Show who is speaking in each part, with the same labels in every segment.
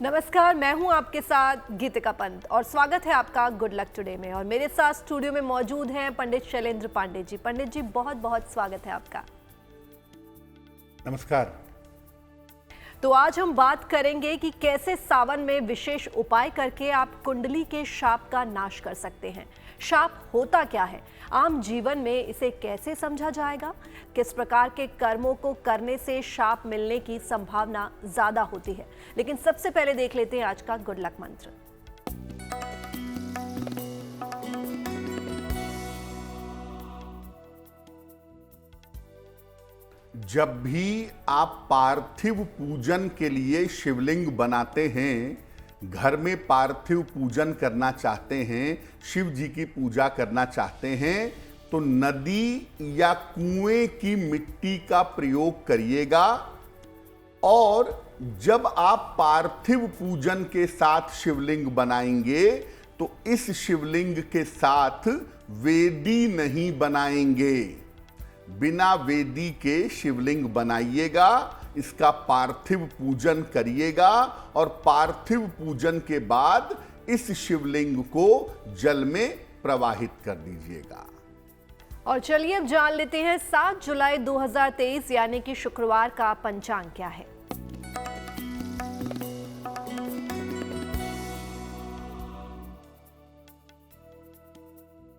Speaker 1: नमस्कार, मैं हूं आपके साथ गीतिका पंत और स्वागत है आपका गुड लक टुडे में। और मेरे साथ स्टूडियो में मौजूद हैं पंडित शैलेंद्र पांडे जी। पंडित जी, बहुत बहुत स्वागत है आपका।
Speaker 2: नमस्कार।
Speaker 1: तो आज हम बात करेंगे कि कैसे सावन में विशेष उपाय करके आप कुंडली के शाप का नाश कर सकते हैं। शाप होता क्या है, आम जीवन में इसे कैसे समझा जाएगा, किस प्रकार के कर्मों को करने से शाप मिलने की संभावना ज्यादा होती है। लेकिन सबसे पहले देख लेते हैं आज का गुड लक मंत्र।
Speaker 2: जब भी आप पार्थिव पूजन के लिए शिवलिंग बनाते हैं, घर में पार्थिव पूजन करना चाहते हैं, शिव जी की पूजा करना चाहते हैं, तो नदी या कुएं की मिट्टी का प्रयोग करिएगा। और जब आप पार्थिव पूजन के साथ शिवलिंग बनाएंगे तो इस शिवलिंग के साथ वेदी नहीं बनाएंगे। बिना वेदी के शिवलिंग बनाइएगा, इसका पार्थिव पूजन करिएगा और पार्थिव पूजन के बाद इस शिवलिंग को जल में प्रवाहित कर दीजिएगा।
Speaker 1: और चलिए अब जान लेते हैं 7 जुलाई 2023 यानी कि शुक्रवार का पंचांग क्या है।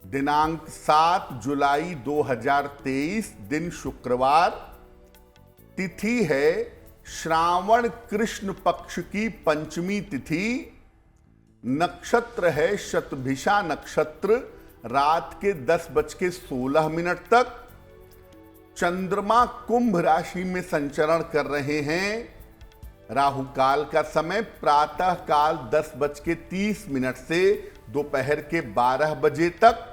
Speaker 2: दिनांक 7 जुलाई 2023, दिन शुक्रवार, तिथि है श्रावण कृष्ण पक्ष की पंचमी तिथि, नक्षत्र है शतभिषा नक्षत्र, रात के 10:16 तक। चंद्रमा कुंभ राशि में संचरण कर रहे हैं। राहु काल का समय प्रातः काल 10:30 से दोपहर के 12 बजे तक।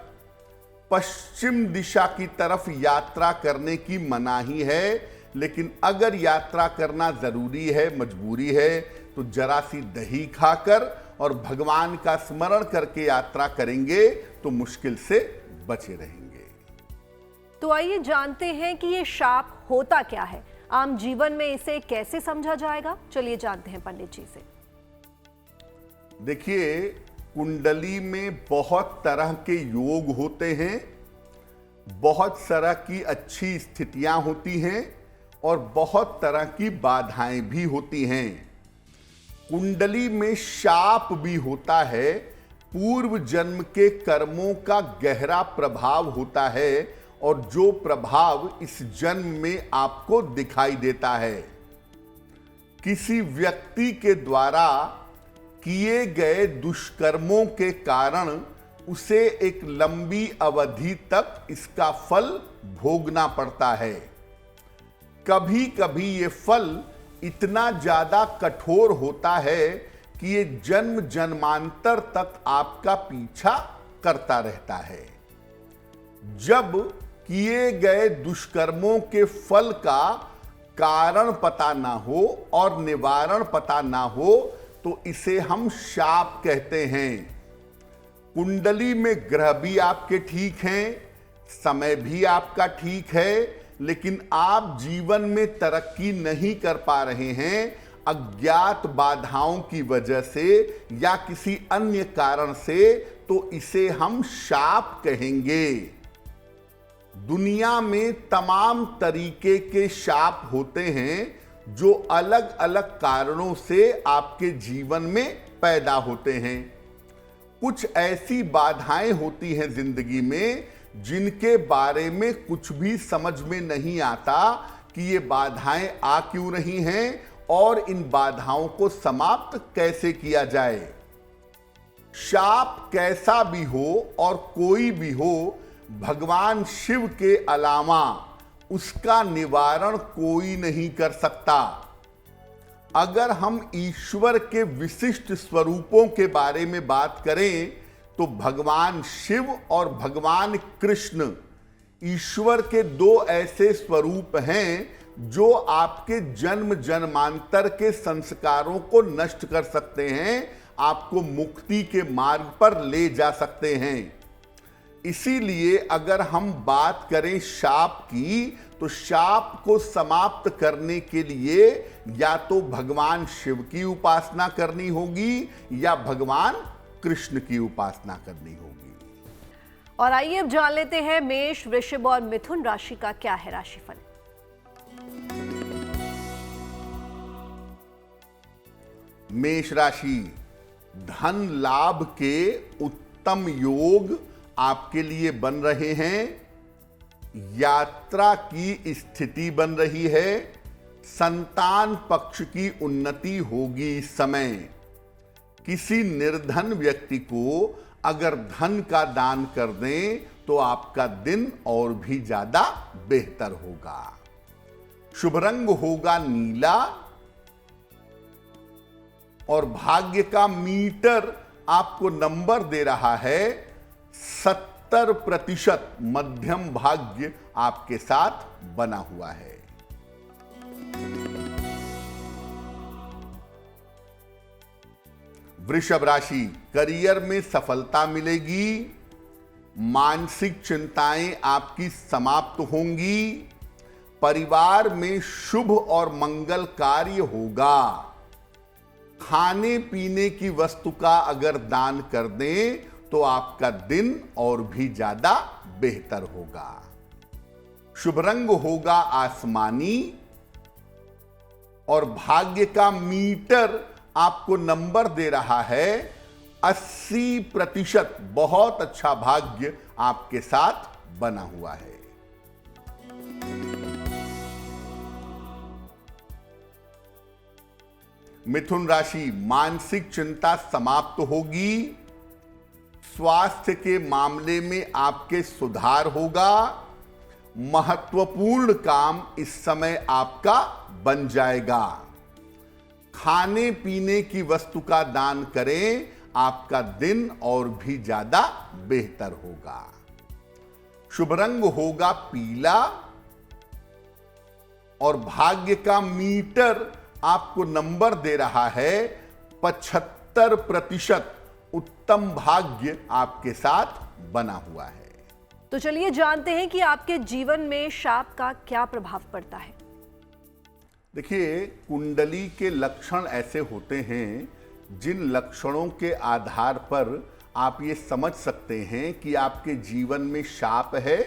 Speaker 2: पश्चिम दिशा की तरफ यात्रा करने की मनाही है, लेकिन अगर यात्रा करना जरूरी है, मजबूरी है, तो जरा सी दही खाकर और भगवान का स्मरण करके यात्रा करेंगे तो मुश्किल से बचे रहेंगे।
Speaker 1: तो आइए जानते हैं कि ये शाप होता क्या है, आम जीवन में इसे कैसे समझा जाएगा। चलिए जानते हैं पंडित जी से।
Speaker 2: देखिए, कुंडली में बहुत तरह के योग होते हैं, बहुत तरह की अच्छी स्थितियां होती हैं और बहुत तरह की बाधाएं भी होती हैं। कुंडली में शाप भी होता है, पूर्व जन्म के कर्मों का गहरा प्रभाव होता है और जो प्रभाव इस जन्म में आपको दिखाई देता है। किसी व्यक्ति के द्वारा किए गए दुष्कर्मों के कारण उसे एक लंबी अवधि तक इसका फल भोगना पड़ता है। कभी कभी ये फल इतना ज्यादा कठोर होता है कि ये जन्म जन्मांतर तक आपका पीछा करता रहता है। जब किए गए दुष्कर्मों के फल का कारण पता ना हो और निवारण पता ना हो तो इसे हम शाप कहते हैं। कुंडली में ग्रह भी आपके ठीक हैं, समय भी आपका ठीक है, लेकिन आप जीवन में तरक्की नहीं कर पा रहे हैं अज्ञात बाधाओं की वजह से या किसी अन्य कारण से, तो इसे हम शाप कहेंगे। दुनिया में तमाम तरीके के शाप होते हैं जो अलग अलग कारणों से आपके जीवन में पैदा होते हैं। कुछ ऐसी बाधाएं होती हैं जिंदगी में जिनके बारे में कुछ भी समझ में नहीं आता कि ये बाधाएं आ क्यों रही हैं और इन बाधाओं को समाप्त कैसे किया जाए। शाप कैसा भी हो और कोई भी हो, भगवान शिव के अलावा उसका निवारण कोई नहीं कर सकता। अगर हम ईश्वर के विशिष्ट स्वरूपों के बारे में बात करें तो भगवान शिव और भगवान कृष्ण ईश्वर के दो ऐसे स्वरूप हैं जो आपके जन्म जन्मांतर के संस्कारों को नष्ट कर सकते हैं, आपको मुक्ति के मार्ग पर ले जा सकते हैं। इसीलिए अगर हम बात करें शाप की, तो शाप को समाप्त करने के लिए या तो भगवान शिव की उपासना करनी होगी या भगवान कृष्ण की उपासना करनी होगी।
Speaker 1: और आइए अब जान लेते हैं मेष, वृषभ और मिथुन राशि का क्या है राशिफल।
Speaker 2: मेष राशि, धन लाभ के उत्तम योग आपके लिए बन रहे हैं। यात्रा की स्थिति बन रही है। संतान पक्ष की उन्नति होगी इस समय। किसी निर्धन व्यक्ति को अगर धन का दान कर दें तो आपका दिन और भी ज्यादा बेहतर होगा। शुभ रंग होगा नीला और भाग्य का मीटर आपको नंबर दे रहा है 70%। मध्यम भाग्य आपके साथ बना हुआ है। वृषभ राशि, करियर में सफलता मिलेगी। मानसिक चिंताएं आपकी समाप्त होंगी। परिवार में शुभ और मंगल कार्य होगा। खाने पीने की वस्तु का अगर दान कर दें तो आपका दिन और भी ज्यादा बेहतर होगा। शुभ रंग होगा आसमानी और भाग्य का मीटर आपको नंबर दे रहा है 80%। बहुत अच्छा भाग्य आपके साथ बना हुआ है। मिथुन राशि, मानसिक चिंता समाप्त होगी। स्वास्थ्य के मामले में आपके सुधार होगा। महत्वपूर्ण काम इस समय आपका बन जाएगा। खाने पीने की वस्तु का दान करें, आपका दिन और भी ज्यादा बेहतर होगा। शुभ रंग होगा पीला और भाग्य का मीटर आपको नंबर दे रहा है 75%। उत्तम भाग्य आपके साथ बना हुआ है।
Speaker 1: तो चलिए जानते हैं कि आपके जीवन में शाप का क्या प्रभाव पड़ता है।
Speaker 2: देखिए, कुंडली के लक्षण ऐसे होते हैं जिन लक्षणों के आधार पर आप ये समझ सकते हैं कि आपके जीवन में शाप है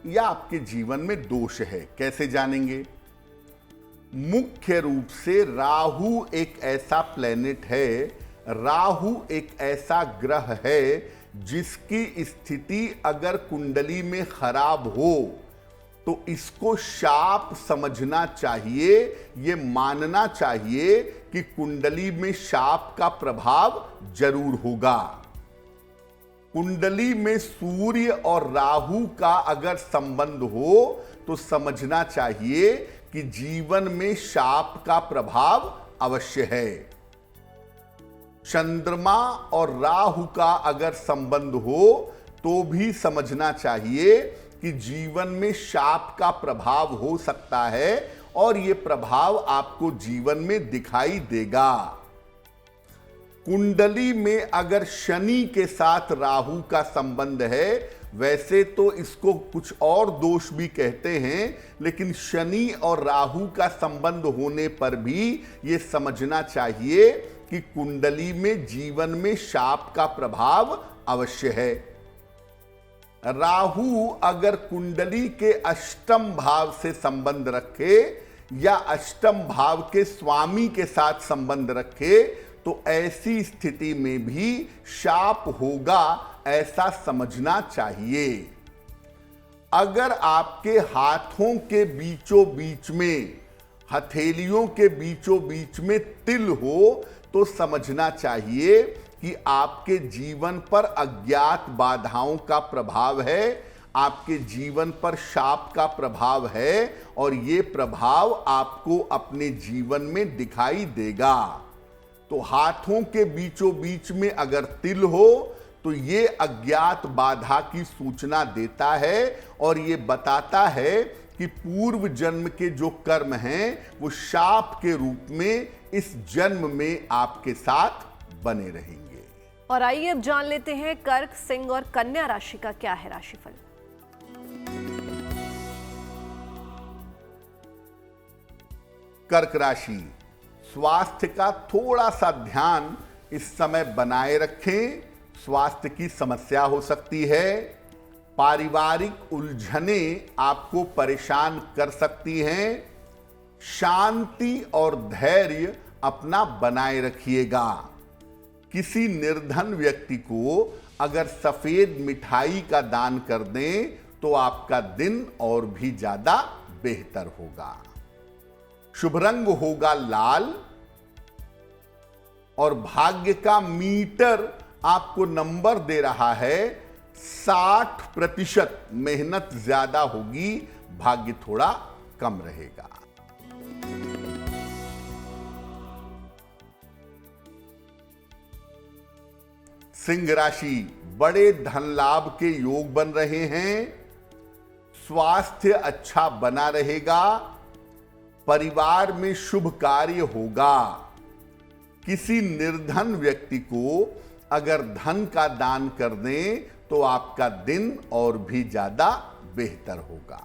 Speaker 2: या आपके जीवन में दोष है। कैसे जानेंगे? मुख्य रूप से राहु एक ऐसा प्लेनेट है, राहु एक ऐसा ग्रह है जिसकी स्थिति अगर कुंडली में खराब हो तो इसको शाप समझना चाहिए। ये मानना चाहिए कि कुंडली में शाप का प्रभाव जरूर होगा। कुंडली में सूर्य और राहु का अगर संबंध हो तो समझना चाहिए कि जीवन में शाप का प्रभाव अवश्य है। चंद्रमा और राहु का अगर संबंध हो तो भी समझना चाहिए कि जीवन में शाप का प्रभाव हो सकता है और यह प्रभाव आपको जीवन में दिखाई देगा। कुंडली में अगर शनि के साथ राहु का संबंध है, वैसे तो इसको कुछ और दोष भी कहते हैं, लेकिन शनि और राहु का संबंध होने पर भी यह समझना चाहिए कि कुंडली में जीवन में शाप का प्रभाव अवश्य है। राहु अगर कुंडली के अष्टम भाव से संबंध रखे या अष्टम भाव के स्वामी के साथ संबंध रखे तो ऐसी स्थिति में भी शाप होगा, ऐसा समझना चाहिए। अगर आपके हाथों के बीचों बीच में, हथेलियों के बीचों बीच में तिल हो तो समझना चाहिए कि आपके जीवन पर अज्ञात बाधाओं का प्रभाव है, आपके जीवन पर शाप का प्रभाव है और ये प्रभाव आपको अपने जीवन में दिखाई देगा। तो हाथों के बीचों बीच में अगर तिल हो तो ये अज्ञात बाधा की सूचना देता है और ये बताता है कि पूर्व जन्म के जो कर्म हैं वो शाप के रूप में इस जन्म में आपके साथ बने रहेंगे।
Speaker 1: और आइए अब जान लेते हैं कर्क, सिंह और कन्या राशि का क्या है राशिफल।
Speaker 2: कर्क राशि, स्वास्थ्य का थोड़ा सा ध्यान इस समय बनाए रखें। स्वास्थ्य की समस्या हो सकती है। पारिवारिक उलझनें आपको परेशान कर सकती हैं। शांति और धैर्य अपना बनाए रखिएगा। किसी निर्धन व्यक्ति को अगर सफेद मिठाई का दान कर दें तो आपका दिन और भी ज्यादा बेहतर होगा। शुभ रंग होगा लाल और भाग्य का मीटर आपको नंबर दे रहा है 60%। मेहनत ज्यादा होगी, भाग्य थोड़ा कम रहेगा। सिंह राशि, बड़े धन लाभ के योग बन रहे हैं। स्वास्थ्य अच्छा बना रहेगा। परिवार में शुभ कार्य होगा। किसी निर्धन व्यक्ति को अगर धन का दान कर दें तो आपका दिन और भी ज्यादा बेहतर होगा।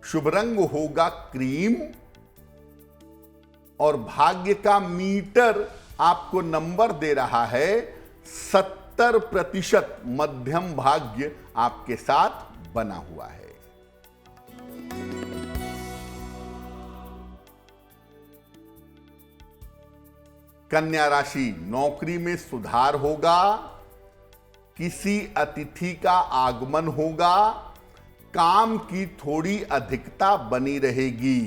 Speaker 2: शुभ रंग होगा क्रीम और भाग्य का मीटर आपको नंबर दे रहा है 70%। मध्यम भाग्य आपके साथ बना हुआ है। कन्या राशि, नौकरी में सुधार होगा। किसी अतिथि का आगमन होगा। काम की थोड़ी अधिकता बनी रहेगी।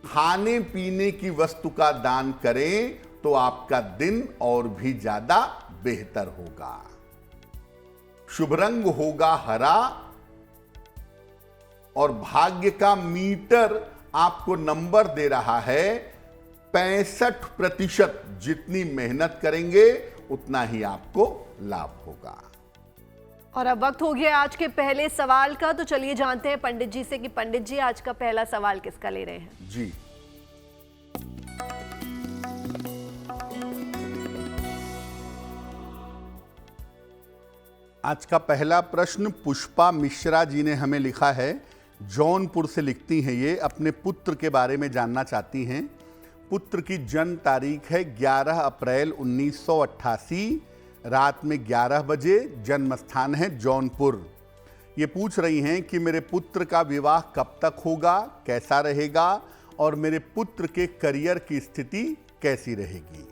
Speaker 2: खाने पीने की वस्तु का दान करें तो आपका दिन और भी ज्यादा बेहतर होगा। शुभ रंग होगा हरा और भाग्य का मीटर आपको नंबर दे रहा है 65%। जितनी मेहनत करेंगे उतना ही आपको लाभ होगा।
Speaker 1: और अब वक्त हो गया आज के पहले सवाल का, तो चलिए जानते हैं पंडित जी से कि पंडित जी आज का पहला सवाल किसका ले रहे हैं।
Speaker 2: जी, आज का पहला प्रश्न पुष्पा मिश्रा जी ने हमें लिखा है। जौनपुर से लिखती हैं। ये अपने पुत्र के बारे में जानना चाहती हैं। पुत्र की जन्म तारीख है 11 अप्रैल 1988, रात में 11 बजे। जन्म स्थान है जौनपुर। ये पूछ रही हैं कि मेरे पुत्र का विवाह कब तक होगा, कैसा रहेगा और मेरे पुत्र के करियर की स्थिति कैसी रहेगी।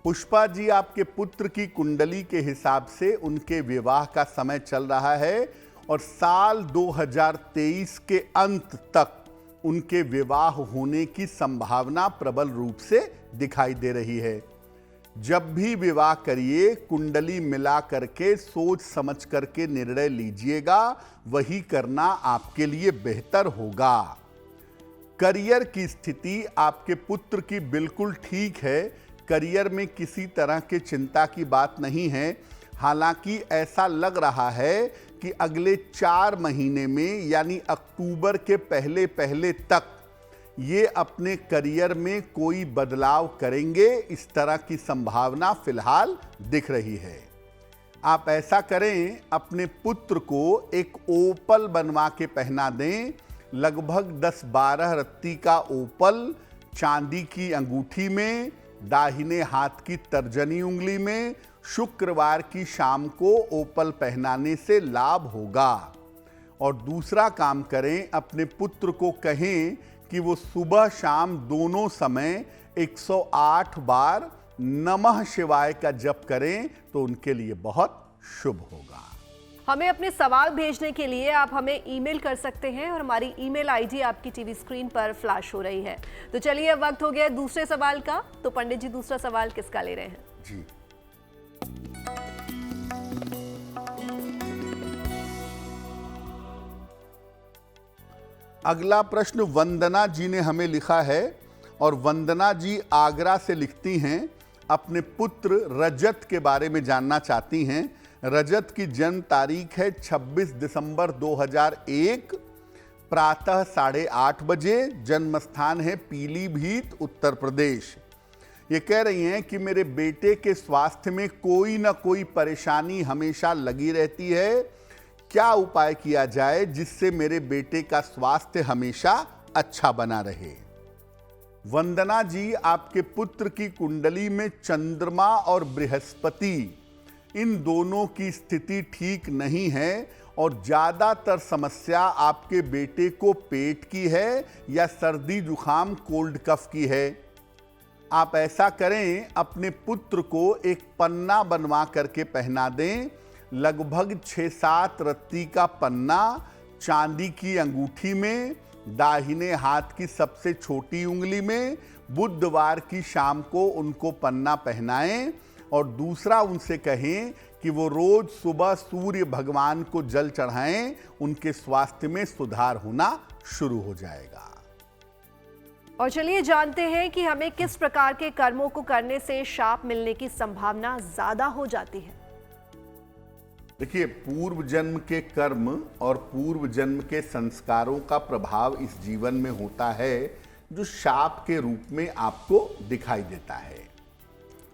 Speaker 2: पुष्पा जी, आपके पुत्र की कुंडली के हिसाब से उनके विवाह का समय चल रहा है और साल 2023 के अंत तक उनके विवाह होने की संभावना प्रबल रूप से दिखाई दे रही है। जब भी विवाह करिए कुंडली मिला करके सोच समझ करके निर्णय लीजिएगा, वही करना आपके लिए बेहतर होगा। करियर की स्थिति आपके पुत्र की बिल्कुल ठीक है। करियर में किसी तरह की चिंता की बात नहीं है। हालांकि ऐसा लग रहा है कि अगले 4 महीने में यानी अक्टूबर के पहले पहले तक ये अपने करियर में कोई बदलाव करेंगे, इस तरह की संभावना फिलहाल दिख रही है। आप ऐसा करें, अपने पुत्र को एक ओपल बनवा के पहना दें। लगभग 10-12 रत्ती का ओपल चांदी की अंगूठी में, दाहिने हाथ की तर्जनी उंगली में, शुक्रवार की शाम को ओपल पहनाने से लाभ होगा। और दूसरा काम करें, अपने पुत्र को कहें कि वो सुबह शाम दोनों समय 108 बार नमः शिवाय का जप करें तो उनके लिए बहुत शुभ होगा।
Speaker 1: हमें अपने सवाल भेजने के लिए आप हमें ईमेल कर सकते हैं और हमारी ईमेल आईडी आपकी टीवी स्क्रीन पर फ्लैश हो रही है। तो चलिए अब वक्त हो गया दूसरे सवाल का। तो पंडित जी, दूसरा सवाल किसका ले रहे हैं?
Speaker 2: जी, अगला प्रश्न वंदना जी ने हमें लिखा है और वंदना जी आगरा से लिखती हैं। अपने पुत्र रजत के बारे में जानना चाहती हैं। रजत की जन्म तारीख है 26 दिसंबर 2001, प्रातः 8:30 बजे। जन्म स्थान है पीलीभीत, उत्तर प्रदेश। ये कह रही हैं कि मेरे बेटे के स्वास्थ्य में कोई ना कोई परेशानी हमेशा लगी रहती है। क्या उपाय किया जाए जिससे मेरे बेटे का स्वास्थ्य हमेशा अच्छा बना रहे? वंदना जी, आपके पुत्र की कुंडली में चंद्रमा और बृहस्पति इन दोनों की स्थिति ठीक नहीं है और ज्यादातर समस्या आपके बेटे को पेट की है या सर्दी जुखाम कोल्ड कफ की है। आप ऐसा करें, अपने पुत्र को एक पन्ना बनवा करके पहना दें। लगभग 6-7 रत्ती का पन्ना चांदी की अंगूठी में, दाहिने हाथ की सबसे छोटी उंगली में, बुधवार की शाम को उनको पन्ना पहनाएं और दूसरा उनसे कहें कि वो रोज सुबह सूर्य भगवान को जल चढ़ाएं। उनके स्वास्थ्य में सुधार होना शुरू हो जाएगा।
Speaker 1: और चलिए जानते हैं कि हमें किस प्रकार के कर्मों को करने से शाप मिलने की संभावना ज्यादा हो जाती है।
Speaker 2: देखिए, पूर्व जन्म के कर्म और पूर्व जन्म के संस्कारों का प्रभाव इस जीवन में होता है जो शाप के रूप में आपको दिखाई देता है।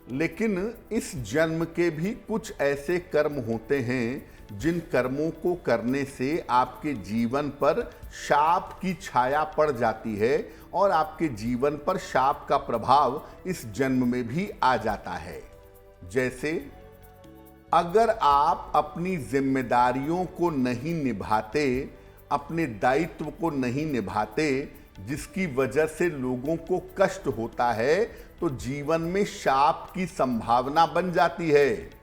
Speaker 2: लेकिन इस जन्म के भी कुछ ऐसे कर्म होते हैं जिन कर्मों को करने से आपके जीवन पर शाप की छाया पड़ जाती है और आपके जीवन पर शाप का प्रभाव इस जन्म में भी आ जाता है। जैसे, अगर आप अपनी जिम्मेदारियों को नहीं निभाते, अपने दायित्व को नहीं निभाते, जिसकी वजह से लोगों को कष्ट होता है, तो जीवन में शाप की संभावना बन जाती है।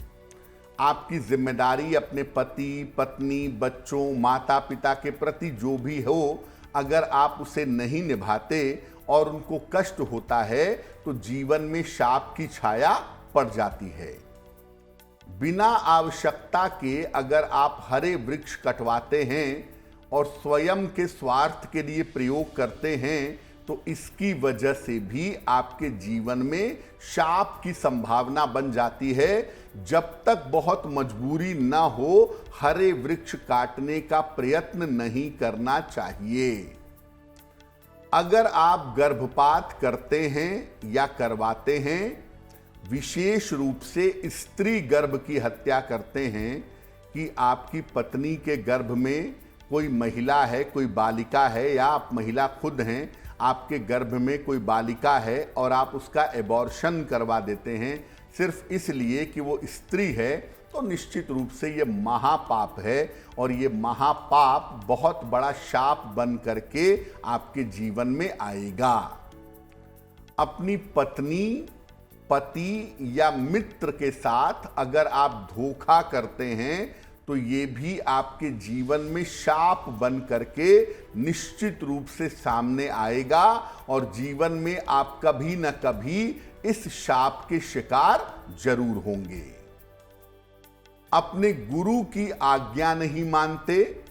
Speaker 2: आपकी जिम्मेदारी अपने पति, पत्नी, बच्चों, माता पिता के प्रति जो भी हो, अगर आप उसे नहीं निभाते और उनको कष्ट होता है तो जीवन में शाप की छाया पड़ जाती है। बिना आवश्यकता के अगर आप हरे वृक्ष कटवाते हैं और स्वयं के स्वार्थ के लिए प्रयोग करते हैं तो इसकी वजह से भी आपके जीवन में शाप की संभावना बन जाती है। जब तक बहुत मजबूरी ना हो, हरे वृक्ष काटने का प्रयत्न नहीं करना चाहिए। अगर आप गर्भपात करते हैं या करवाते हैं, विशेष रूप से स्त्री गर्भ की हत्या करते हैं कि आपकी पत्नी के गर्भ में कोई महिला है, कोई बालिका है, या आप महिला खुद हैं, आपके गर्भ में कोई बालिका है और आप उसका एबॉर्शन करवा देते हैं सिर्फ इसलिए कि वो स्त्री है, तो निश्चित रूप से ये महापाप है और ये महापाप बहुत बड़ा शाप बन करके आपके जीवन में आएगा। अपनी पत्नी, पति या मित्र के साथ अगर आप धोखा करते हैं तो ये भी आपके जीवन में शाप बन करके निश्चित रूप से सामने आएगा और जीवन में आप कभी न कभी इस शाप के शिकार जरूर होंगे। अपने गुरु की आज्ञा नहीं मानते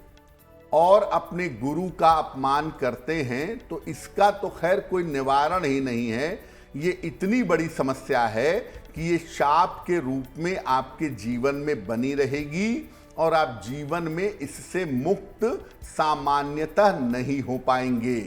Speaker 2: और अपने गुरु का अपमान करते हैं तो इसका तो खैर कोई निवारण ही नहीं है। ये इतनी बड़ी समस्या है कि ये शाप के रूप में आपके जीवन में बनी रहेगी और आप जीवन में इससे मुक्त सामान्यतः नहीं हो पाएंगे।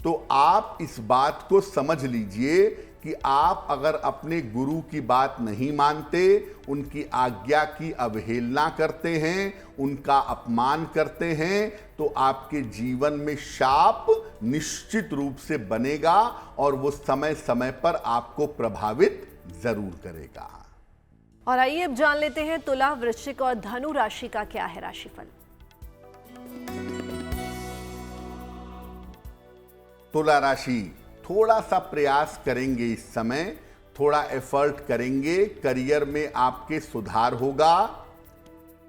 Speaker 2: तो आप इस बात को समझ लीजिए कि आप अगर अपने गुरु की बात नहीं मानते, उनकी आज्ञा की अवहेलना करते हैं, उनका अपमान करते हैं, तो आपके जीवन में शाप निश्चित रूप से बनेगा और वो समय समय पर आपको प्रभावित जरूर करेगा।
Speaker 1: और आइए अब जान लेते हैं तुला, वृश्चिक और धनु राशि का क्या है राशिफल।
Speaker 2: तुला राशि, थोड़ा सा प्रयास करेंगे इस समय, थोड़ा एफर्ट करेंगे, करियर में आपके सुधार होगा,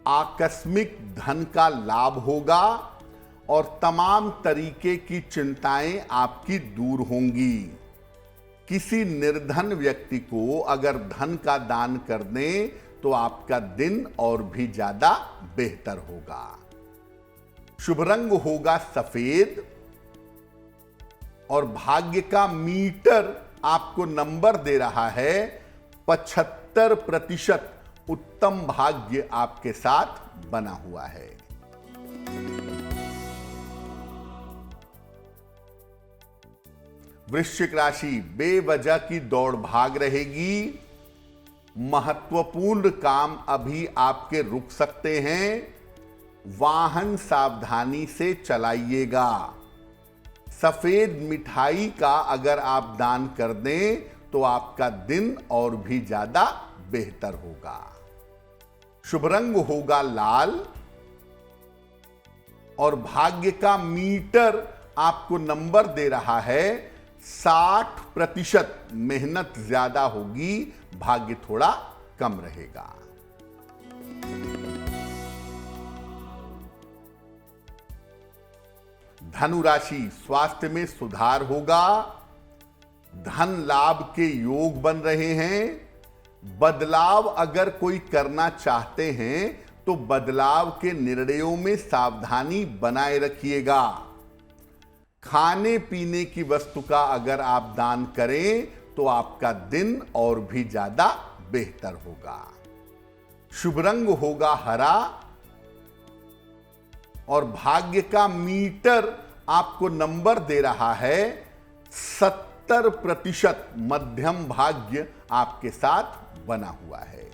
Speaker 2: आकस्मिक धन का लाभ होगा और तमाम तरीके की चिंताएं आपकी दूर होंगी। किसी निर्धन व्यक्ति को अगर धन का दान कर दें तो आपका दिन और भी ज्यादा बेहतर होगा। शुभ रंग होगा सफेद और भाग्य का मीटर आपको नंबर दे रहा है 75% उत्तम भाग्य आपके साथ बना हुआ है। वृश्चिक राशि, बेवजह की दौड़ भाग रहेगी। महत्वपूर्ण काम अभी आपके रुक सकते हैं। वाहन सावधानी से चलाइएगा। सफेद मिठाई का अगर आप दान कर दें तो आपका दिन और भी ज्यादा बेहतर होगा। शुभ रंग होगा लाल और भाग्य का मीटर आपको नंबर दे रहा है 60%। मेहनत ज्यादा होगी, भाग्य थोड़ा कम रहेगा। धनु राशि, स्वास्थ्य में सुधार होगा। धन लाभ के योग बन रहे हैं। बदलाव अगर कोई करना चाहते हैं तो बदलाव के निर्णयों में सावधानी बनाए रखिएगा। खाने पीने की वस्तु का अगर आप दान करें तो आपका दिन और भी ज्यादा बेहतर होगा। शुभ रंग होगा हरा और भाग्य का मीटर आपको नंबर दे रहा है 70%। मध्यम भाग्य आपके साथ बना हुआ है।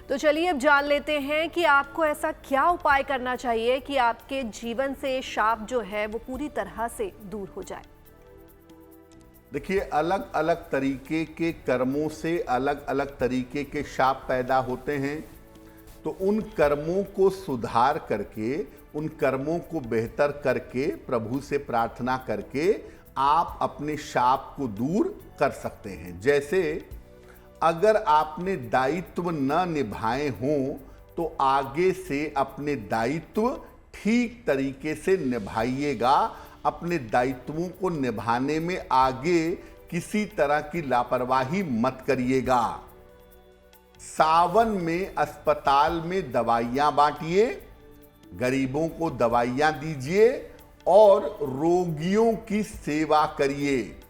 Speaker 1: तो चलिए अब जान लेते हैं कि आपको ऐसा क्या उपाय करना चाहिए कि आपके जीवन से शाप जो है वो पूरी तरह से दूर हो जाए।
Speaker 2: देखिए, अलग अलग तरीके के कर्मों से अलग अलग तरीके के शाप पैदा होते हैं। तो उन कर्मों को सुधार करके, उन कर्मों को बेहतर करके, प्रभु से प्रार्थना करके आप अपने शाप को दूर कर सकते हैं। जैसे अगर आपने दायित्व न निभाए हों तो आगे से अपने दायित्व ठीक तरीके से निभाइएगा। अपने दायित्वों को निभाने में आगे किसी तरह की लापरवाही मत करिएगा। सावन में अस्पताल में दवाइयां बांटिए, गरीबों को दवाइयां दीजिए और रोगियों की सेवा करिए।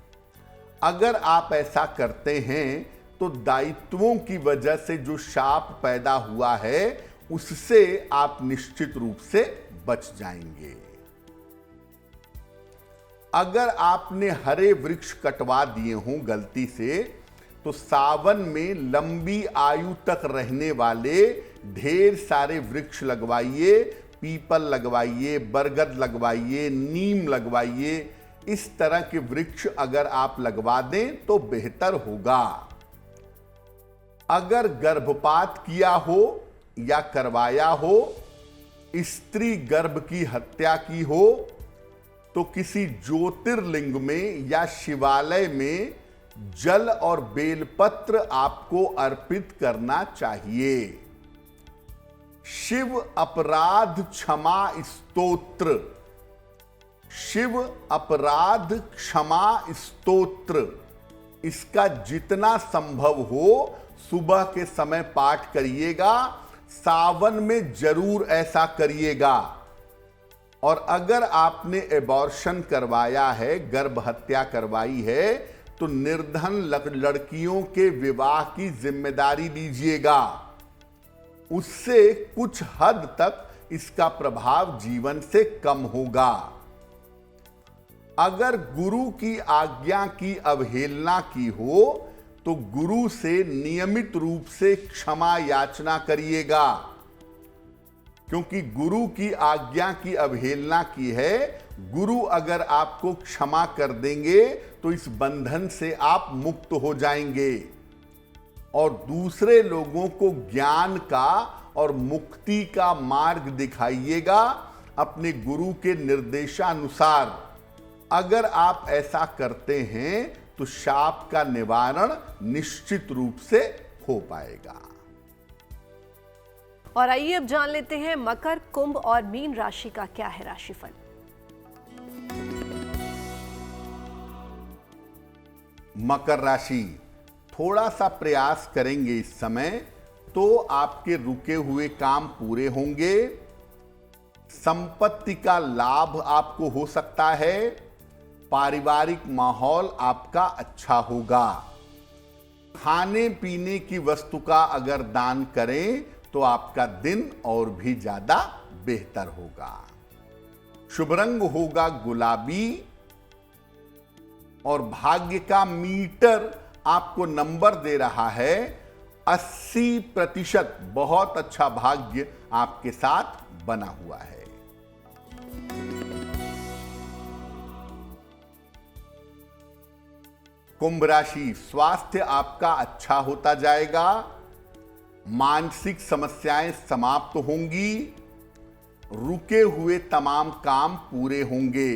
Speaker 2: अगर आप ऐसा करते हैं तो दायित्वों की वजह से जो शाप पैदा हुआ है उससे आप निश्चित रूप से बच जाएंगे। अगर आपने हरे वृक्ष कटवा दिए हों गलती से तो सावन में लंबी आयु तक रहने वाले ढेर सारे वृक्ष लगवाइए। पीपल लगवाइए, बरगद लगवाइए, नीम लगवाइए। इस तरह के वृक्ष अगर आप लगवा दें तो बेहतर होगा। अगर गर्भपात किया हो या करवाया हो, स्त्री गर्भ की हत्या की हो तो किसी ज्योतिर्लिंग में या शिवालय में जल और बेलपत्र आपको अर्पित करना चाहिए। शिव अपराध क्षमा स्तोत्र, शिव अपराध क्षमा स्तोत्र, इसका जितना संभव हो सुबह के समय पाठ करिएगा। सावन में जरूर ऐसा करिएगा। और अगर आपने एबॉर्शन करवाया है, गर्भ हत्या करवाई है, तो निर्धन लड़कियों के विवाह की जिम्मेदारी लीजिएगा। उससे कुछ हद तक इसका प्रभाव जीवन से कम होगा। अगर गुरु की आज्ञा की अवहेलना की हो तो गुरु से नियमित रूप से क्षमा याचना करिएगा, क्योंकि गुरु की आज्ञा की अवहेलना की है। गुरु अगर आपको क्षमा कर देंगे तो इस बंधन से आप मुक्त हो जाएंगे और दूसरे लोगों को ज्ञान का और मुक्ति का मार्ग दिखाइएगा अपने गुरु के निर्देशानुसार। अगर आप ऐसा करते हैं तो शाप का निवारण निश्चित रूप से हो पाएगा।
Speaker 1: और आइए अब जान लेते हैं मकर, कुंभ और मीन राशि का क्या है राशिफल।
Speaker 2: मकर राशि, थोड़ा सा प्रयास करेंगे इस समय तो आपके रुके हुए काम पूरे होंगे। संपत्ति का लाभ आपको हो सकता है। पारिवारिक माहौल आपका अच्छा होगा। खाने पीने की वस्तु का अगर दान करें तो आपका दिन और भी ज्यादा बेहतर होगा। शुभ रंग होगा गुलाबी और भाग्य का मीटर आपको नंबर दे रहा है 80%। बहुत अच्छा भाग्य आपके साथ बना हुआ है। कुंभ राशि, स्वास्थ्य आपका अच्छा होता जाएगा, मानसिक समस्याएं समाप्त होंगी, रुके हुए तमाम काम पूरे होंगे।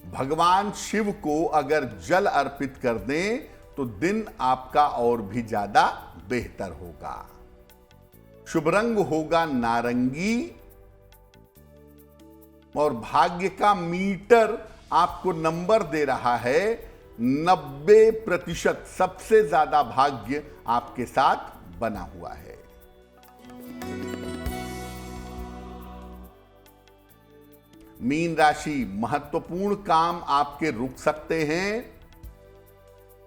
Speaker 2: भगवान शिव को अगर जल अर्पित कर दें तो दिन आपका और भी ज्यादा बेहतर होगा। शुभ रंग होगा नारंगी और भाग्य का मीटर आपको नंबर दे रहा है 90%। सबसे ज्यादा भाग्य आपके साथ बना हुआ है। मीन राशि, महत्वपूर्ण काम आपके रुक सकते हैं।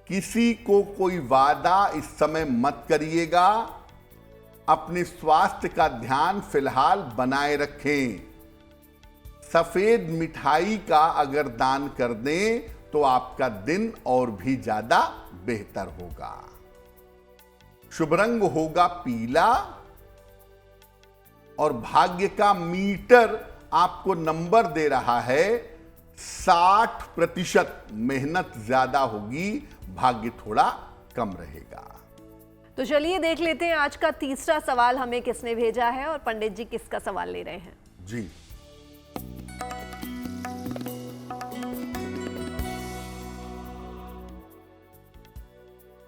Speaker 2: किसी को कोई वादा इस समय मत करिएगा। अपने स्वास्थ्य का ध्यान फिलहाल बनाए रखें। सफेद मिठाई का अगर दान कर दें तो आपका दिन और भी ज्यादा बेहतर होगा। शुभ रंग होगा पीला और भाग्य का मीटर आपको नंबर दे रहा है 60%। मेहनत ज्यादा होगी, भाग्य थोड़ा कम रहेगा।
Speaker 1: तो चलिए देख लेते हैं आज का तीसरा सवाल हमें किसने भेजा है और पंडित जी किसका सवाल ले रहे हैं।
Speaker 2: जी,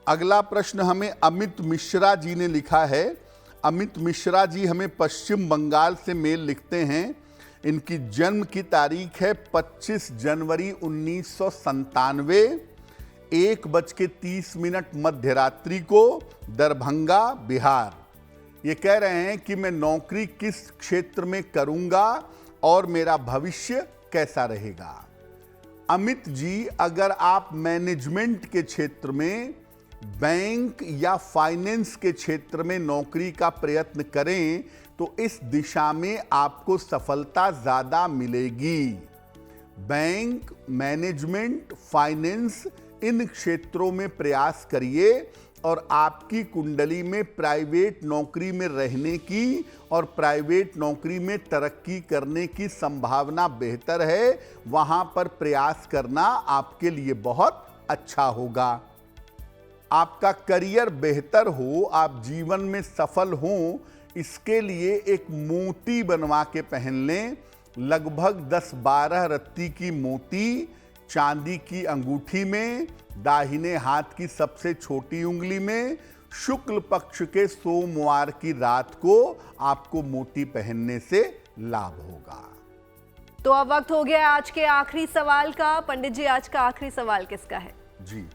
Speaker 2: अगला प्रश्न हमें अमित मिश्रा जी ने लिखा है। अमित मिश्रा जी हमें पश्चिम बंगाल से मेल लिखते हैं। इनकी जन्म की तारीख है 25 जनवरी 1997, 1:30 मध्य रात्रि को, दरभंगा, बिहार। ये कह रहे हैं कि मैं नौकरी किस क्षेत्र में करूंगा और मेरा भविष्य कैसा रहेगा। अमित जी, अगर आप मैनेजमेंट के क्षेत्र में, बैंक या फाइनेंस के क्षेत्र में नौकरी का प्रयत्न करें तो इस दिशा में आपको सफलता ज्यादा मिलेगी। बैंक, मैनेजमेंट, फाइनेंस, इन क्षेत्रों में प्रयास करिए और आपकी कुंडली में प्राइवेट नौकरी में रहने की और प्राइवेट नौकरी में तरक्की करने की संभावना बेहतर है। वहां पर प्रयास करना आपके लिए बहुत अच्छा होगा। आपका करियर बेहतर हो, आप जीवन में सफल हों, इसके लिए एक मोती बनवा के पहन लें। लगभग 10-12 रत्ती की मोती चांदी की अंगूठी में, दाहिने हाथ की सबसे छोटी उंगली में, शुक्ल पक्ष के सोमवार की रात को आपको मोती पहनने से लाभ होगा।
Speaker 1: तो अब वक्त हो गया आज के आखिरी सवाल का। पंडित जी, आज का आखिरी सवाल किसका है?
Speaker 2: जी,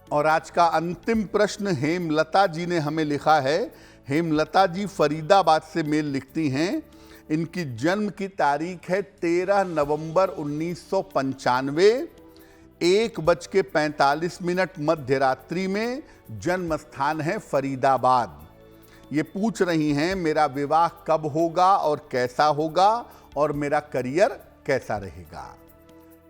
Speaker 2: और आज का अंतिम प्रश्न हेमलता जी ने हमें लिखा है। हेमलता जी फरीदाबाद से मेल लिखती हैं। इनकी जन्म की तारीख है 13 नवंबर 1995, 1:45 मध्य रात्रि में। जन्म स्थान है फरीदाबाद। ये पूछ रही हैं मेरा विवाह कब होगा और कैसा होगा और मेरा करियर कैसा रहेगा।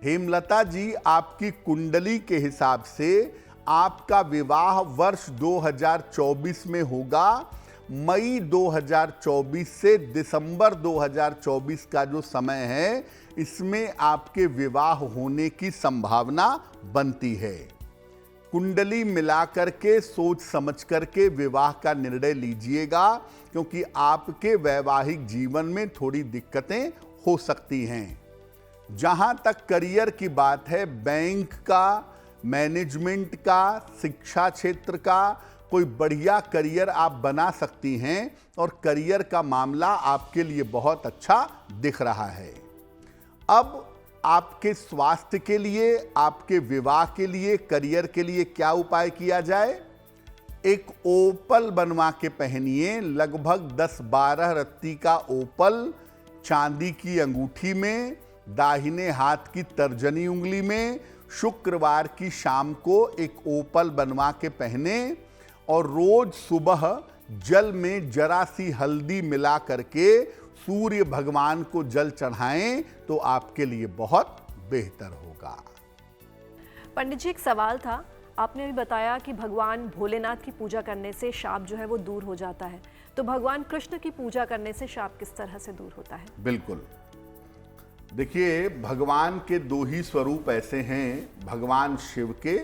Speaker 2: हेमलता जी, आपकी कुंडली के हिसाब से आपका विवाह वर्ष 2024 में होगा। मई 2024 से दिसंबर 2024 का जो समय है, इसमें आपके विवाह होने की संभावना बनती है। कुंडली मिलाकर के सोच समझ करके विवाह का निर्णय लीजिएगा, क्योंकि आपके वैवाहिक जीवन में थोड़ी दिक्कतें हो सकती हैं। जहां तक करियर की बात है, बैंक का, मैनेजमेंट का, शिक्षा क्षेत्र का कोई बढ़िया करियर आप बना सकती हैं और करियर का मामला आपके लिए बहुत अच्छा दिख रहा है। अब आपके स्वास्थ्य के लिए, आपके विवाह के लिए, करियर के लिए क्या उपाय किया जाए? एक ओपल बनवा के पहनिए। लगभग 10-12 रत्ती का ओपल चांदी की अंगूठी में, दाहिने हाथ की तर्जनी उंगली में। शुक्रवार की शाम को एक ओपल बनवा के पहने और रोज सुबह जल में जरा सी हल्दी मिला करके सूर्य भगवान को जल चढ़ाएं तो आपके लिए बहुत बेहतर होगा।
Speaker 1: पंडित जी, एक सवाल था। आपने अभी बताया कि भगवान भोलेनाथ की पूजा करने से शाप जो है वो दूर हो जाता है, तो भगवान कृष्ण की पूजा करने से शाप किस तरह से दूर होता है?
Speaker 2: बिल्कुल, देखिए, भगवान के दो ही स्वरूप ऐसे हैं, भगवान शिव के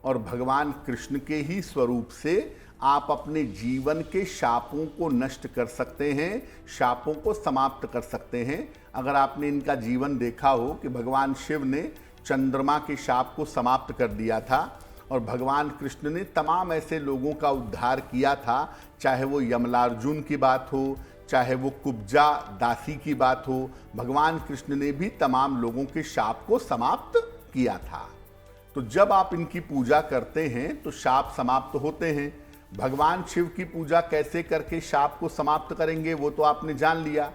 Speaker 2: और भगवान कृष्ण के ही स्वरूप से आप अपने जीवन के शापों को नष्ट कर सकते हैं, शापों को समाप्त कर सकते हैं। अगर आपने इनका जीवन देखा हो कि भगवान शिव ने चंद्रमा के शाप को समाप्त कर दिया था और भगवान कृष्ण ने तमाम ऐसे लोगों का उद्धार किया था, चाहे वो यमलार्जुन की बात हो, चाहे वो कुब्जा दासी की बात हो, भगवान कृष्ण ने भी तमाम लोगों के शाप को समाप्त किया था। तो जब आप इनकी पूजा करते हैं तो शाप समाप्त होते हैं। भगवान शिव की पूजा कैसे करके शाप को समाप्त करेंगे वो तो आपने जान लिया।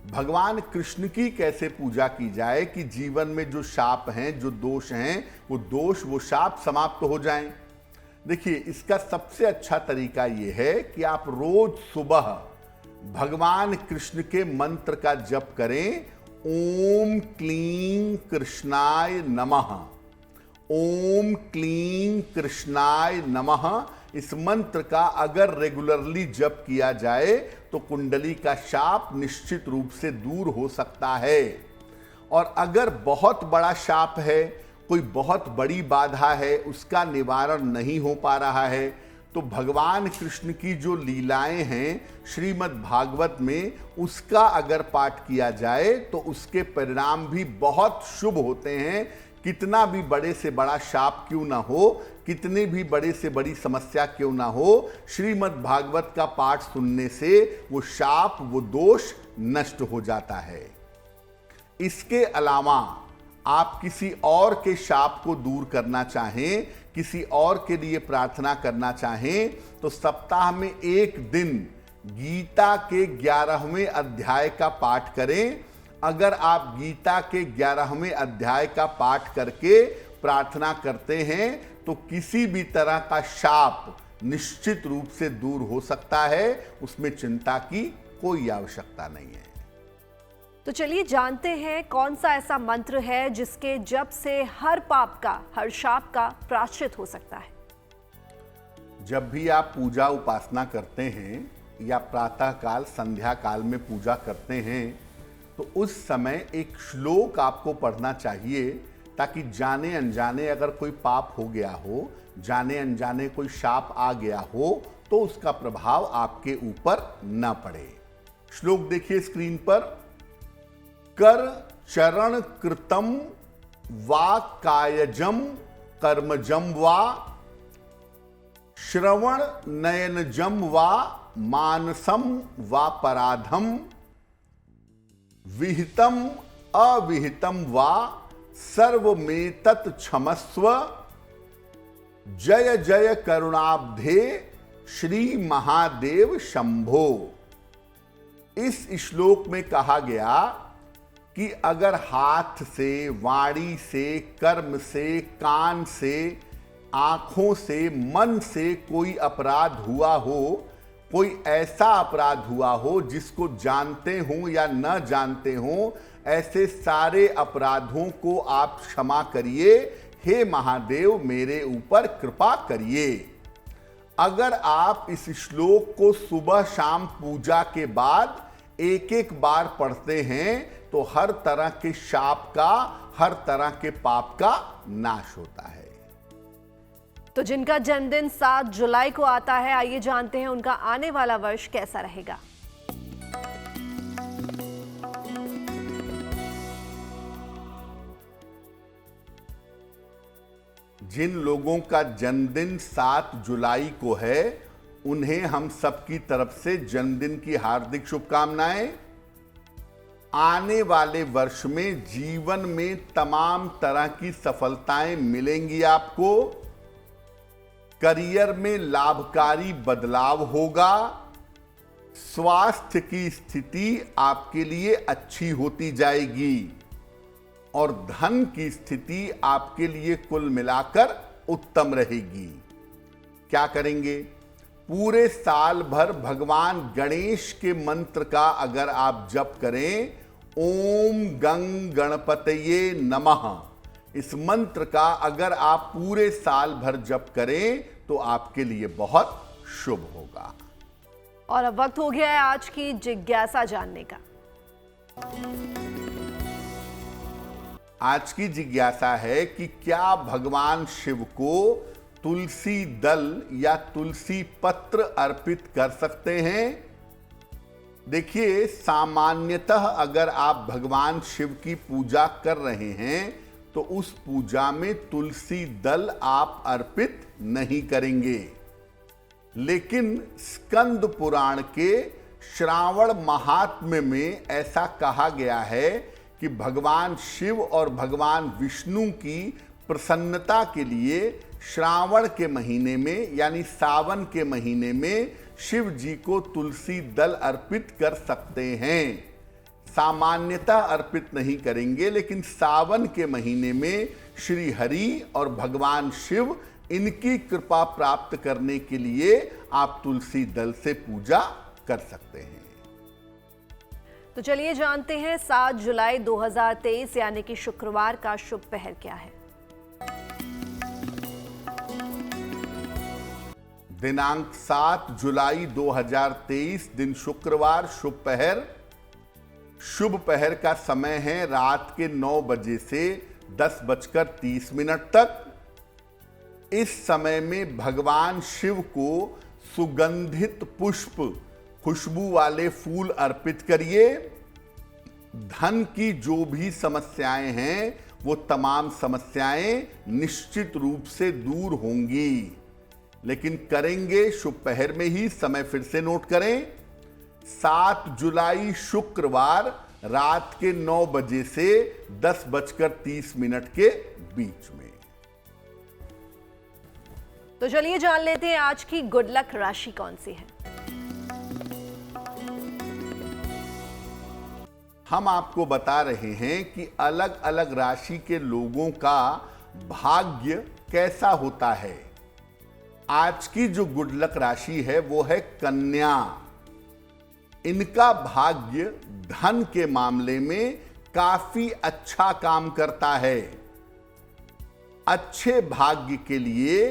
Speaker 2: भगवान कृष्ण की कैसे पूजा की जाए कि जीवन में जो शाप हैं, जो दोष हैं, वो दोष, वो शाप समाप्त हो जाएं। देखिए, इसका सबसे अच्छा तरीका ये है कि आप रोज सुबह भगवान कृष्ण के मंत्र का जप करें। ओम क्लीं कृष्णाय नमः, ओम क्लीं कृष्णाय नमः। इस मंत्र का अगर रेगुलरली जप किया जाए तो कुंडली का शाप निश्चित रूप से दूर हो सकता है। और अगर बहुत बड़ा शाप है, कोई बहुत बड़ी बाधा है, उसका निवारण नहीं हो पा रहा है, तो भगवान कृष्ण की जो लीलाएं हैं श्रीमद् भागवत में, उसका अगर पाठ किया जाए तो उसके परिणाम भी बहुत शुभ होते हैं। कितना भी बड़े से बड़ा शाप क्यों ना हो, कितनी भी बड़े से बड़ी समस्या क्यों ना हो, श्रीमद् भागवत का पाठ सुनने से वो शाप, वो दोष नष्ट हो जाता है। इसके अलावा आप किसी और के शाप को दूर करना चाहें, किसी और के लिए प्रार्थना करना चाहें, तो सप्ताह में एक दिन गीता के 11वें अध्याय का पाठ करें। अगर आप गीता के 11वें अध्याय का पाठ करके प्रार्थना करते हैं तो किसी भी तरह का शाप निश्चित रूप से दूर हो सकता है, उसमें चिंता की कोई आवश्यकता नहीं है।
Speaker 1: तो चलिए जानते हैं कौन सा ऐसा मंत्र है जिसके जप से हर पाप का, हर शाप का प्रायश्चित हो सकता है।
Speaker 2: जब भी आप पूजा उपासना करते हैं या प्रातः काल, संध्या काल में पूजा करते हैं, तो उस समय एक श्लोक आपको पढ़ना चाहिए ताकि जाने अनजाने अगर कोई पाप हो गया हो, जाने अनजाने कोई शाप आ गया हो, तो उसका प्रभाव आपके ऊपर न पड़े। श्लोक देखिए स्क्रीन पर। कर चरण कृतम वा कायजम कर्मजम वा श्रवण नयनजम वा मानसम वा पराधम विहितम अविहितम वा सर्वमेतत् क्षमस्व जय जय करुणाब्धे श्री महादेव शंभो। इस श्लोक में कहा गया कि अगर हाथ से, वाणी से, कर्म से, कान से, आंखों से, मन से कोई अपराध हुआ हो, कोई ऐसा अपराध हुआ हो जिसको जानते हो या न जानते हो, ऐसे सारे अपराधों को आप क्षमा करिए। हे महादेव, मेरे ऊपर कृपा करिए। अगर आप इस श्लोक को सुबह शाम पूजा के बाद एक एक बार पढ़ते हैं तो हर तरह के शाप का, हर तरह के पाप का नाश होता है।
Speaker 1: तो जिनका जन्मदिन 7 जुलाई को आता है, आइए जानते हैं उनका आने वाला वर्ष कैसा रहेगा।
Speaker 2: जिन लोगों का जन्मदिन 7 जुलाई को है, उन्हें हम सबकी तरफ से जन्मदिन की हार्दिक शुभकामनाएं। आने वाले वर्ष में जीवन में तमाम तरह की सफलताएं मिलेंगी आपको। करियर में लाभकारी बदलाव होगा। स्वास्थ्य की स्थिति आपके लिए अच्छी होती जाएगी और धन की स्थिति आपके लिए कुल मिलाकर उत्तम रहेगी। क्या करेंगे? पूरे साल भर भगवान गणेश के मंत्र का अगर आप जप करें, ओम गंग गणपतये नमः, इस मंत्र का अगर आप पूरे साल भर जप करें तो आपके लिए बहुत शुभ होगा।
Speaker 1: और अब वक्त हो गया है आज की जिज्ञासा जानने का।
Speaker 2: आज की जिज्ञासा है कि क्या भगवान शिव को तुलसी दल या तुलसी पत्र अर्पित कर सकते हैं? देखिए, सामान्यतः अगर आप भगवान शिव की पूजा कर रहे हैं तो उस पूजा में तुलसी दल आप अर्पित नहीं करेंगे। लेकिन स्कंद पुराण के श्रावण महात्म्य में ऐसा कहा गया है कि भगवान शिव और भगवान विष्णु की प्रसन्नता के लिए श्रावण के महीने में यानी सावन के महीने में शिव जी को तुलसी दल अर्पित कर सकते हैं। सामान्यतः अर्पित नहीं करेंगे, लेकिन सावन के महीने में श्री हरि और भगवान शिव इनकी कृपा प्राप्त करने के लिए आप तुलसी दल से पूजा कर सकते हैं।
Speaker 1: तो चलिए जानते हैं 7 जुलाई 2023 यानी कि शुक्रवार का शुभ पहर क्या है।
Speaker 2: दिनांक 7 जुलाई 2023 दिन शुक्रवार, शुभ पहर। शुभ पहर का समय है रात के 9 बजे से 10:30 तक। इस समय में भगवान शिव को सुगंधित पुष्प, खुशबू वाले फूल अर्पित करिए। धन की जो भी समस्याएं हैं वो तमाम समस्याएं निश्चित रूप से दूर होंगी, लेकिन करेंगे शुभ पहर में ही। समय फिर से नोट करें, 7 जुलाई शुक्रवार रात के 9 बजे से 10:30 के बीच में।
Speaker 1: तो चलिए जान लेते हैं आज की गुड लक राशि कौन सी है।
Speaker 2: हम आपको बता रहे हैं कि अलग अलग राशि के लोगों का भाग्य कैसा होता है। आज की जो गुड लक राशि है वो है कन्या। इनका भाग्य धन के मामले में काफी अच्छा काम करता है। अच्छे भाग्य के लिए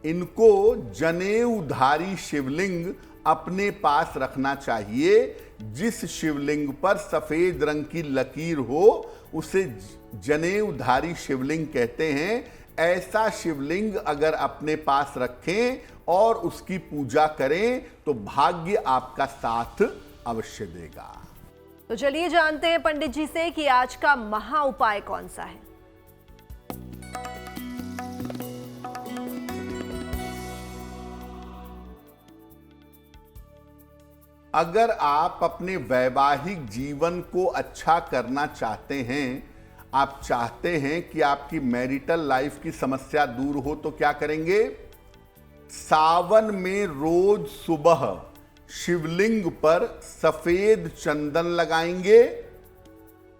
Speaker 2: इनको जनेऊधारी शिवलिंग अपने पास रखना चाहिए। जिस शिवलिंग पर सफेद रंग की लकीर हो उसे जनेऊधारी शिवलिंग कहते हैं। ऐसा शिवलिंग अगर अपने पास रखें और उसकी पूजा करें तो भाग्य आपका साथ अवश्य देगा।
Speaker 1: तो चलिए जानते हैं पंडित जी से कि आज का महा उपाय कौन सा है।
Speaker 2: अगर आप अपने वैवाहिक जीवन को अच्छा करना चाहते हैं, आप चाहते हैं कि आपकी मैरिटल लाइफ की समस्या दूर हो, तो क्या करेंगे? सावन में रोज सुबह शिवलिंग पर सफेद चंदन लगाएंगे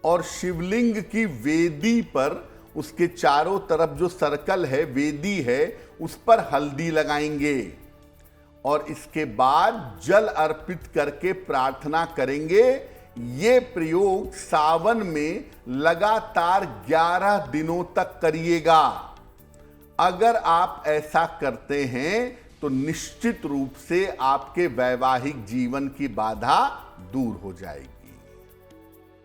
Speaker 2: और शिवलिंग की वेदी पर, उसके चारों तरफ जो सर्कल है, वेदी है, उस पर हल्दी लगाएंगे और इसके बाद जल अर्पित करके प्रार्थना करेंगे। ये प्रयोग सावन में लगातार 11 दिनों तक करिएगा। अगर आप ऐसा करते हैं तो निश्चित रूप से आपके वैवाहिक जीवन की बाधा दूर हो जाएगी।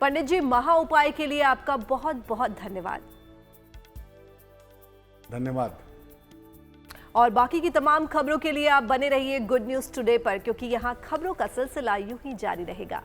Speaker 1: पंडित जी, महा उपाय के लिए आपका बहुत बहुत धन्यवाद।
Speaker 2: धन्यवाद।
Speaker 1: और बाकी की तमाम खबरों के लिए आप बने रहिए गुड न्यूज टुडे पर, क्योंकि यहाँ खबरों का सिलसिला यूं ही जारी रहेगा।